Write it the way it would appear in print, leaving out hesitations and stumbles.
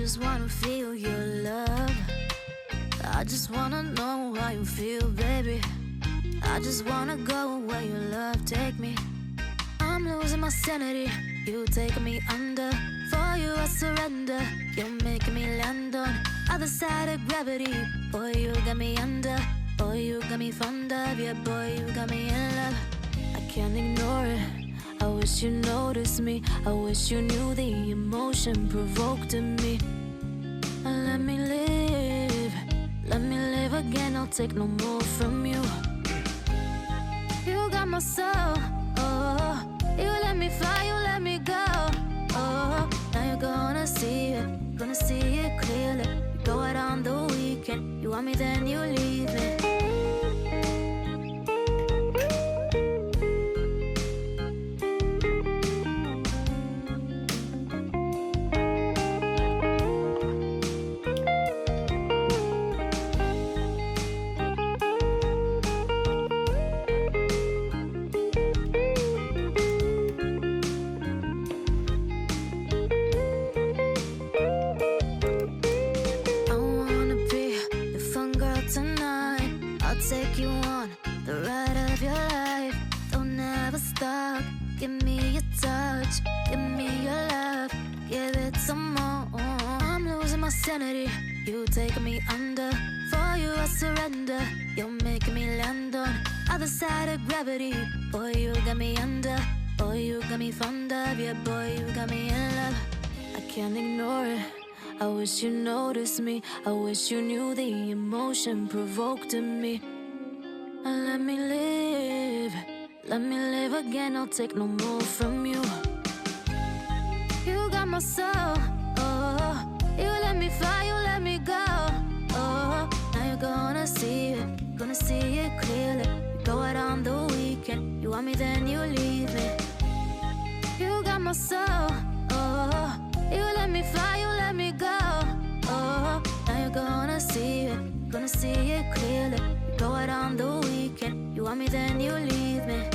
just wanna feel your love. I just wanna know how you feel, baby. I just wanna go where your love take me. I'm losing my sanity, you taking me under. For you I surrender, you're making me land on other side of gravity. Boy, you got me under. Boy, you got me fond of. Yeah, boy, you got me in love. I can't ignore it. I wish you noticed me. I wish you knew the emotion provoked in me. Let me live. Let me live again. I'll take no more from you. You got my soul. Oh, you let me fly. You let me go. Oh, now you're gonna see it. Gonna see it clearly. You go out on the weekend. You want me, then you leave me. Take you on the ride of your life. Don't ever stop. Give me your touch, give me your love, give it some more. I'm losing my sanity, you taking me under. For you I surrender, you're making me land on other side of gravity. Boy, you got me under. Boy, you got me fond of. Yeah, boy, you got me in love. I can't ignore it. I wish you noticed me. I wish you knew the emotion provoked in me. Let me live. Let me live again. I'll take no more from you. You got my soul. Oh, you let me fly. You let me go. Oh, now you're gonna see it. Gonna see it clearly. You go out on the weekend. You want me, then you leave me. You got my soul. Oh, you let me fly. You let me go. Oh, now you're gonna see it. Gonna see it clearly. You go out on the weekend. You want me, then you leave me.